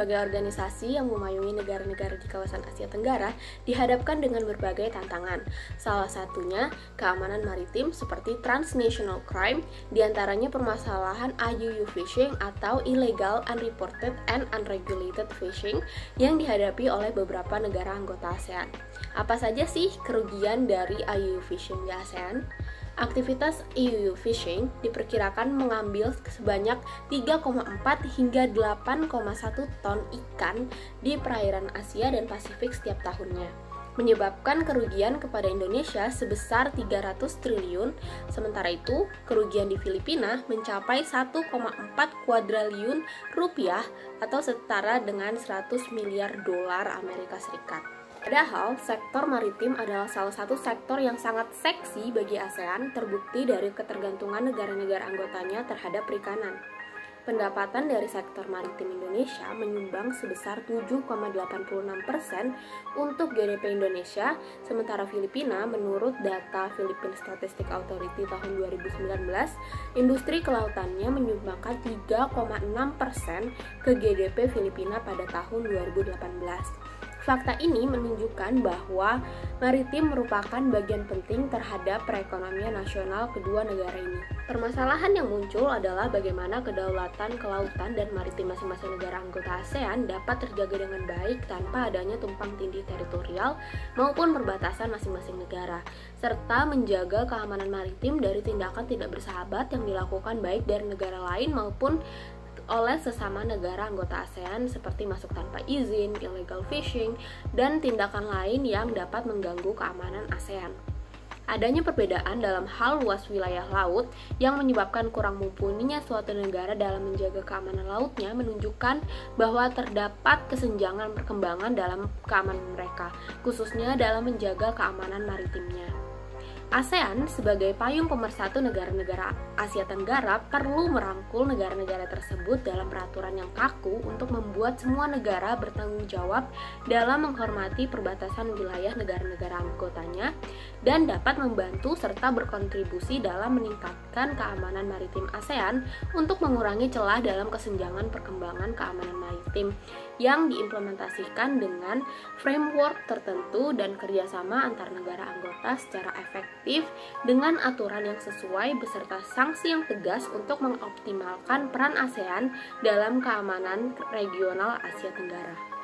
sebagai organisasi yang memayungi negara-negara di kawasan Asia Tenggara dihadapkan dengan berbagai tantangan. Salah satunya keamanan maritim seperti transnational crime, diantaranya permasalahan IUU fishing atau illegal, unreported, and unregulated fishing yang dihadapi oleh beberapa negara anggota ASEAN. Apa saja sih kerugian dari IUU fishing di ASEAN? Aktivitas IUU fishing diperkirakan mengambil sebanyak 3,4 hingga 8,1 ton ikan di perairan Asia dan Pasifik setiap tahunnya, menyebabkan kerugian kepada Indonesia sebesar 300 triliun, sementara itu kerugian di Filipina mencapai 1,4 kuadriliun rupiah atau setara dengan 100 miliar dolar Amerika Serikat. Padahal, sektor maritim adalah salah satu sektor yang sangat seksi bagi ASEAN, terbukti dari ketergantungan negara-negara anggotanya terhadap perikanan. Pendapatan dari sektor maritim Indonesia menyumbang sebesar 7,86% untuk GDP Indonesia, sementara Filipina menurut data Philippine Statistic Authority tahun 2019, industri kelautannya menyumbangkan 3,6% ke GDP Filipina pada tahun 2018. Fakta ini menunjukkan bahwa maritim merupakan bagian penting terhadap perekonomian nasional kedua negara ini. Permasalahan yang muncul adalah bagaimana kedaulatan kelautan dan maritim masing-masing negara anggota ASEAN dapat terjaga dengan baik tanpa adanya tumpang tindih teritorial maupun perbatasan masing-masing negara, serta menjaga keamanan maritim dari tindakan tidak bersahabat yang dilakukan baik dari negara lain maupun oleh sesama negara anggota ASEAN seperti masuk tanpa izin, illegal fishing, dan tindakan lain yang dapat mengganggu keamanan ASEAN. Adanya perbedaan dalam hal luas wilayah laut yang menyebabkan kurang mumpuninya suatu negara dalam menjaga keamanan lautnya menunjukkan bahwa terdapat kesenjangan perkembangan dalam keamanan mereka, khususnya dalam menjaga keamanan maritimnya. ASEAN sebagai payung pemersatu negara-negara Asia Tenggara perlu merangkul negara-negara tersebut dalam peraturan yang kaku untuk membuat semua negara bertanggung jawab dalam menghormati perbatasan wilayah negara-negara anggotanya dan dapat membantu serta berkontribusi dalam meningkatkan keamanan maritim ASEAN untuk mengurangi celah dalam kesenjangan perkembangan keamanan maritim yang diimplementasikan dengan framework tertentu dan kerjasama antar negara anggota secara efektif dengan aturan yang sesuai beserta sanksi yang tegas untuk mengoptimalkan peran ASEAN dalam keamanan regional Asia Tenggara.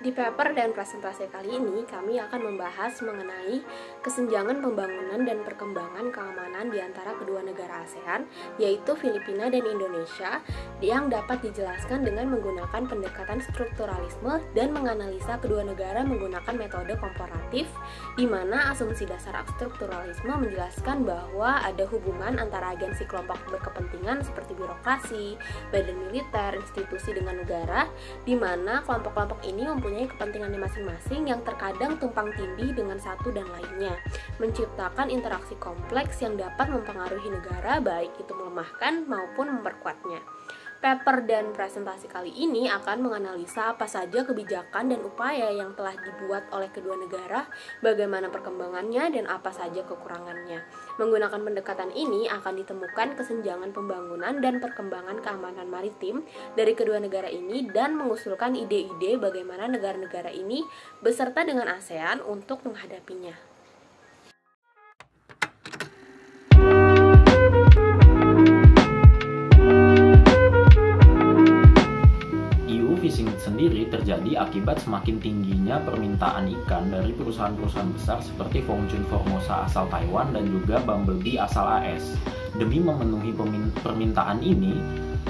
Di paper dan presentasi kali ini, kami akan membahas mengenai kesenjangan pembangunan dan perkembangan keamanan di antara kedua negara ASEAN, yaitu Filipina dan Indonesia, yang dapat dijelaskan dengan menggunakan pendekatan strukturalisme dan menganalisa kedua negara menggunakan metode komparatif, di mana asumsi dasar strukturalisme menjelaskan bahwa ada hubungan antara agensi kelompok berkepentingan seperti birokrasi, badan militer, institusi dengan negara, di mana kelompok-kelompok ini mempunyai kepentingannya masing-masing yang terkadang tumpang tindih dengan satu dan lainnya, menciptakan interaksi kompleks yang dapat mempengaruhi negara baik itu melemahkan maupun memperkuatnya. Paper dan presentasi kali ini akan menganalisa apa saja kebijakan dan upaya yang telah dibuat oleh kedua negara, bagaimana perkembangannya, dan apa saja kekurangannya. Menggunakan pendekatan ini akan ditemukan kesenjangan pembangunan dan perkembangan keamanan maritim dari kedua negara ini dan mengusulkan ide-ide bagaimana negara-negara ini beserta dengan ASEAN untuk menghadapinya. Fishing sendiri terjadi akibat semakin tingginya permintaan ikan dari perusahaan-perusahaan besar seperti Fongchun Formosa asal Taiwan dan juga Bumblebee asal AS. Demi memenuhi permintaan ini,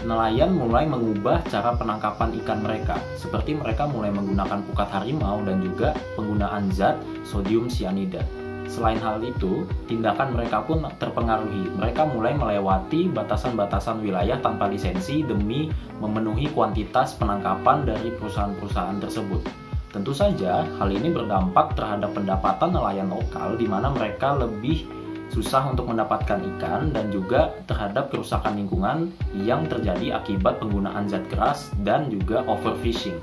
nelayan mulai mengubah cara penangkapan ikan mereka, seperti mereka mulai menggunakan pukat harimau dan juga penggunaan zat sodium cyanida. Selain hal itu, tindakan mereka pun terpengaruhi. Mereka mulai melewati batasan-batasan wilayah tanpa lisensi demi memenuhi kuantitas penangkapan dari perusahaan-perusahaan tersebut. Tentu saja, hal ini berdampak terhadap pendapatan nelayan lokal di mana mereka lebih susah untuk mendapatkan ikan dan juga terhadap kerusakan lingkungan yang terjadi akibat penggunaan zat keras dan juga overfishing.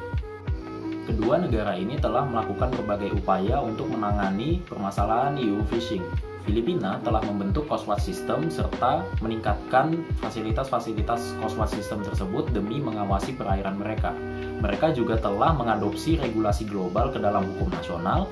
Kedua negara ini telah melakukan berbagai upaya untuk menangani permasalahan IUU fishing. Filipina telah membentuk Coast Watch System serta meningkatkan fasilitas-fasilitas Coast Watch System tersebut demi mengawasi perairan mereka. Mereka juga telah mengadopsi regulasi global ke dalam hukum nasional.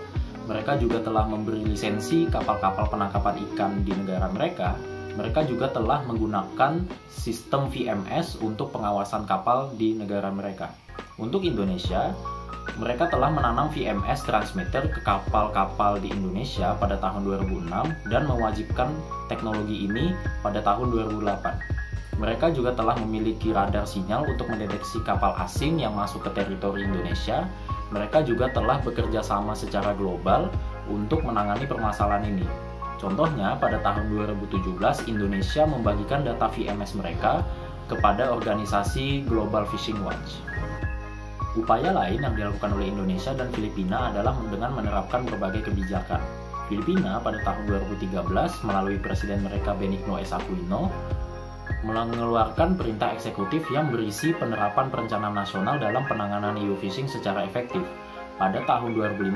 Mereka juga telah memberi lisensi kapal-kapal penangkapan ikan di negara mereka. Mereka juga telah menggunakan sistem VMS untuk pengawasan kapal di negara mereka. Untuk Indonesia, mereka telah menanam VMS transmitter ke kapal-kapal di Indonesia pada tahun 2006 dan mewajibkan teknologi ini pada tahun 2008. Mereka juga telah memiliki radar sinyal untuk mendeteksi kapal asing yang masuk ke teritori Indonesia. Mereka juga telah bekerja sama secara global untuk menangani permasalahan ini. Contohnya, pada tahun 2017, Indonesia membagikan data VMS mereka kepada organisasi Global Fishing Watch. Upaya lain yang dilakukan oleh Indonesia dan Filipina adalah dengan menerapkan berbagai kebijakan. Filipina pada tahun 2013 melalui presiden mereka Benigno S. Aquino mengeluarkan perintah eksekutif yang berisi penerapan perencanaan nasional dalam penanganan EU fishing secara efektif. Pada tahun 2015,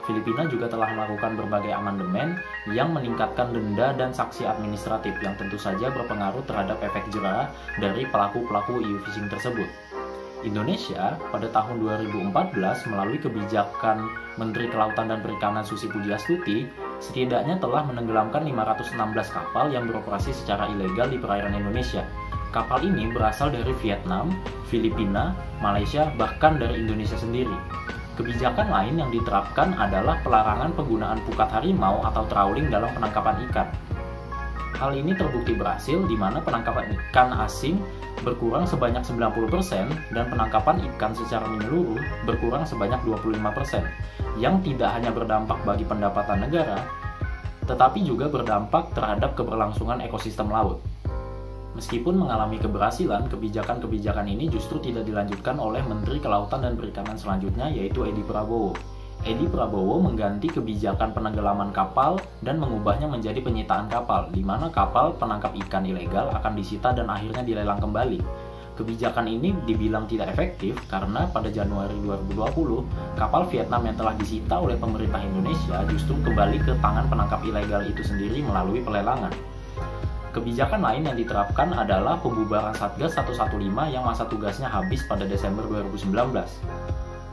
Filipina juga telah melakukan berbagai amandemen yang meningkatkan denda dan sanksi administratif yang tentu saja berpengaruh terhadap efek jera dari pelaku-pelaku EU fishing tersebut. Indonesia pada tahun 2014 melalui kebijakan Menteri Kelautan dan Perikanan Susi Pujiastuti setidaknya telah menenggelamkan 516 kapal yang beroperasi secara ilegal di perairan Indonesia. Kapal ini berasal dari Vietnam, Filipina, Malaysia, bahkan dari Indonesia sendiri. Kebijakan lain yang diterapkan adalah pelarangan penggunaan pukat harimau atau trawling dalam penangkapan ikan. Hal ini terbukti berhasil di mana penangkapan ikan asing berkurang sebanyak 90% dan penangkapan ikan secara menyeluruh berkurang sebanyak 25%, yang tidak hanya berdampak bagi pendapatan negara, tetapi juga berdampak terhadap keberlangsungan ekosistem laut. Meskipun mengalami keberhasilan, kebijakan-kebijakan ini justru tidak dilanjutkan oleh Menteri Kelautan dan Perikanan selanjutnya, yaitu Edi Prabowo. Edi Prabowo mengganti kebijakan penenggelaman kapal dan mengubahnya menjadi penyitaan kapal, di mana kapal penangkap ikan ilegal akan disita dan akhirnya dilelang kembali. Kebijakan ini dibilang tidak efektif karena pada Januari 2020, kapal Vietnam yang telah disita oleh pemerintah Indonesia justru kembali ke tangan penangkap ilegal itu sendiri melalui pelelangan. Kebijakan lain yang diterapkan adalah pembubaran Satgas 115 yang masa tugasnya habis pada Desember 2019.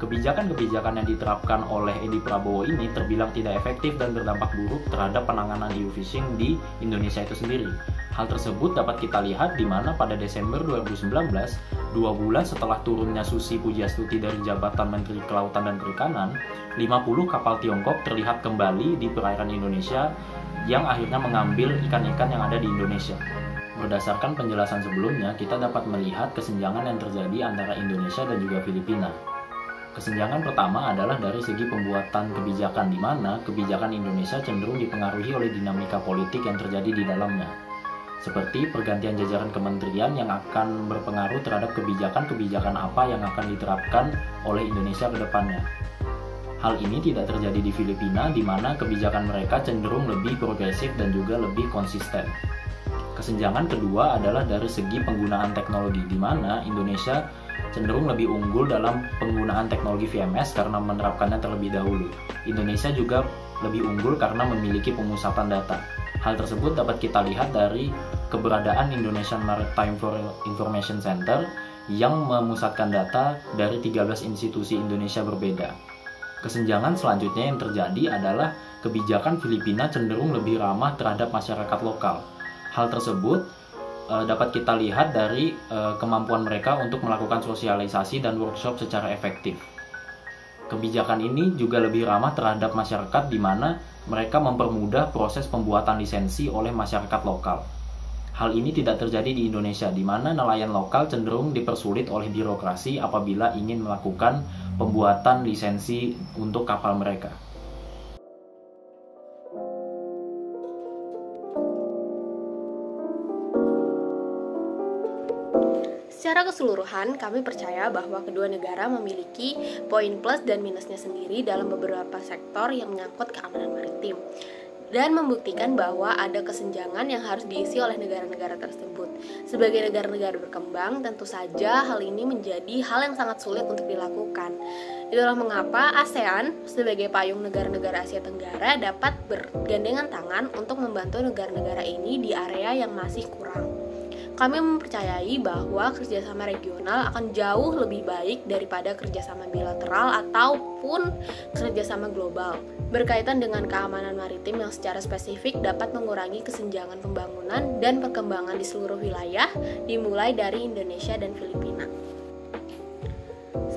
Kebijakan-kebijakan yang diterapkan oleh Edi Prabowo ini terbilang tidak efektif dan berdampak buruk terhadap penanganan EU fishing di Indonesia itu sendiri. Hal tersebut dapat kita lihat di mana pada Desember 2019, 2 bulan setelah turunnya Susi Pujiastuti dari jabatan Menteri Kelautan dan Perikanan, 50 kapal Tiongkok terlihat kembali di perairan Indonesia yang akhirnya mengambil ikan-ikan yang ada di Indonesia. Berdasarkan penjelasan sebelumnya, kita dapat melihat kesenjangan yang terjadi antara Indonesia dan juga Filipina. Kesenjangan pertama adalah dari segi pembuatan kebijakan, di mana kebijakan Indonesia cenderung dipengaruhi oleh dinamika politik yang terjadi di dalamnya, seperti pergantian jajaran kementerian yang akan berpengaruh terhadap kebijakan-kebijakan apa yang akan diterapkan oleh Indonesia ke depannya. Hal ini tidak terjadi di Filipina, di mana kebijakan mereka cenderung lebih progresif dan juga lebih konsisten. Kesenjangan kedua adalah dari segi penggunaan teknologi, di mana Indonesia cenderung lebih unggul dalam penggunaan teknologi VMS karena menerapkannya terlebih dahulu. Indonesia juga lebih unggul karena memiliki pemusatan data. Hal tersebut dapat kita lihat dari keberadaan Indonesian Maritime Information Center yang memusatkan data dari 13 institusi Indonesia berbeda. Kesenjangan selanjutnya yang terjadi adalah kebijakan Filipina cenderung lebih ramah terhadap masyarakat lokal. Hal tersebut dapat kita lihat dari kemampuan mereka untuk melakukan sosialisasi dan workshop secara efektif. Kebijakan ini juga lebih ramah terhadap masyarakat, di mana mereka mempermudah proses pembuatan lisensi oleh masyarakat lokal. Hal ini tidak terjadi di Indonesia, di mana nelayan lokal cenderung dipersulit oleh birokrasi apabila ingin melakukan pembuatan lisensi untuk kapal mereka. Secara keseluruhan, kami percaya bahwa kedua negara memiliki poin plus dan minusnya sendiri dalam beberapa sektor yang menyangkut keamanan maritim. dan membuktikan bahwa ada kesenjangan yang harus diisi oleh negara-negara tersebut. Sebagai negara-negara berkembang, tentu saja hal ini menjadi hal yang sangat sulit untuk dilakukan. Itulah mengapa ASEAN sebagai payung negara-negara Asia Tenggara dapat bergandengan tangan untuk membantu negara-negara ini di area yang masih kurang. Kami mempercayai bahwa kerjasama regional akan jauh lebih baik daripada kerjasama bilateral ataupun kerjasama global, berkaitan dengan keamanan maritim yang secara spesifik dapat mengurangi kesenjangan pembangunan dan perkembangan di seluruh wilayah, dimulai dari Indonesia dan Filipina.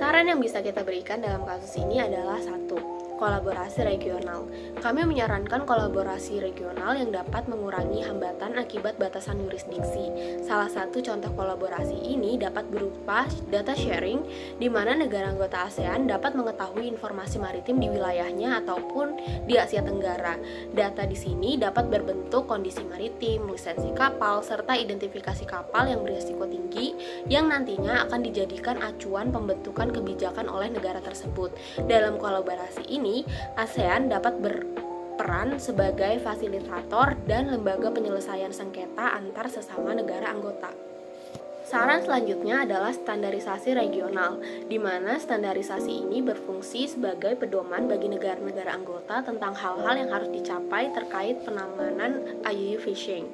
Saran yang bisa kita berikan dalam kasus ini adalah 1. Kolaborasi regional. Kami menyarankan kolaborasi regional yang dapat mengurangi hambatan akibat batasan yurisdiksi. Salah satu contoh kolaborasi ini dapat berupa data sharing, di mana negara anggota ASEAN dapat mengetahui informasi maritim di wilayahnya ataupun di Asia Tenggara. Data di sini dapat berbentuk kondisi maritim, lisensi kapal, serta identifikasi kapal yang berisiko tinggi yang nantinya akan dijadikan acuan pembentukan kebijakan oleh negara tersebut. Dalam kolaborasi ini, ASEAN dapat berperan sebagai fasilitator dan lembaga penyelesaian sengketa antar sesama negara anggota. Saran selanjutnya adalah standarisasi regional, di mana standarisasi ini berfungsi sebagai pedoman bagi negara-negara anggota tentang hal-hal yang harus dicapai terkait penanganan IUU fishing.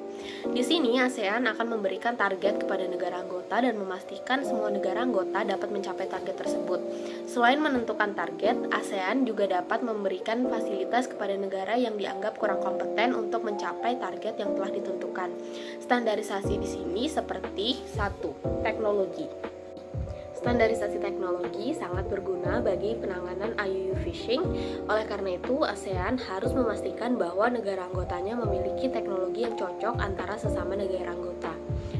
Di sini ASEAN akan memberikan target kepada negara anggota dan memastikan semua negara anggota dapat mencapai target tersebut. Selain menentukan target, ASEAN juga dapat memberikan fasilitas kepada negara yang dianggap kurang kompeten untuk mencapai target yang telah ditentukan. Standarisasi di sini seperti 1. Teknologi. Standarisasi teknologi sangat berguna bagi penanganan IUU fishing. Oleh karena itu, ASEAN harus memastikan bahwa negara anggotanya memiliki teknologi yang cocok antara sesama negara anggota.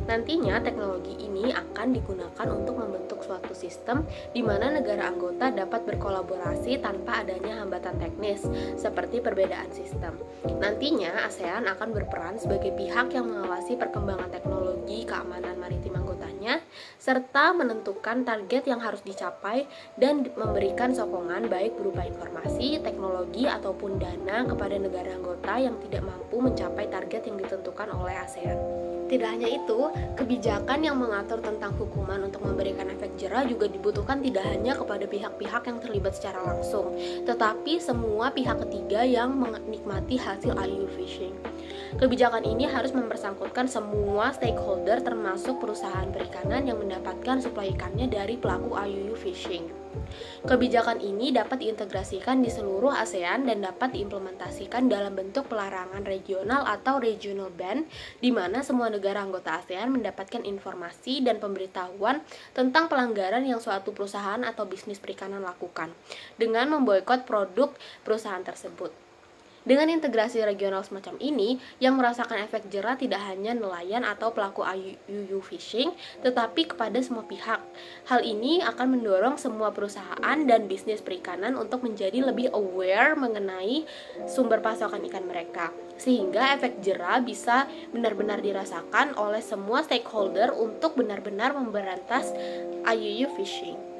Nantinya, teknologi ini akan digunakan untuk membentuk suatu sistem di mana negara anggota dapat berkolaborasi tanpa adanya hambatan teknis, seperti perbedaan sistem. Nantinya, ASEAN akan berperan sebagai pihak yang mengawasi perkembangan teknologi keamanan maritim anggotanya, serta menentukan target yang harus dicapai dan memberikan sokongan baik berupa informasi, teknologi, ataupun dana kepada negara anggota yang tidak mampu mencapai target yang ditentukan oleh ASEAN. Tidak hanya itu, kebijakan yang mengatur tentang hukuman untuk memberikan efek jera juga dibutuhkan tidak hanya kepada pihak-pihak yang terlibat secara langsung, tetapi semua pihak ketiga yang menikmati hasil IUU fishing. Kebijakan ini harus mempersangkutkan semua stakeholder termasuk perusahaan perikanan yang mendapatkan suplai ikannya dari pelaku IUU fishing. Kebijakan ini dapat diintegrasikan di seluruh ASEAN dan dapat diimplementasikan dalam bentuk pelarangan regional atau regional ban, di mana semua negara anggota ASEAN mendapatkan informasi dan pemberitahuan tentang pelanggaran yang suatu perusahaan atau bisnis perikanan lakukan, dengan memboikot produk perusahaan tersebut. Dengan integrasi regional semacam ini, yang merasakan efek jera tidak hanya nelayan atau pelaku IUU fishing, tetapi kepada semua pihak. Hal ini akan mendorong semua perusahaan dan bisnis perikanan untuk menjadi lebih aware mengenai sumber pasokan ikan mereka, sehingga efek jera bisa benar-benar dirasakan oleh semua stakeholder untuk benar-benar memberantas IUU fishing.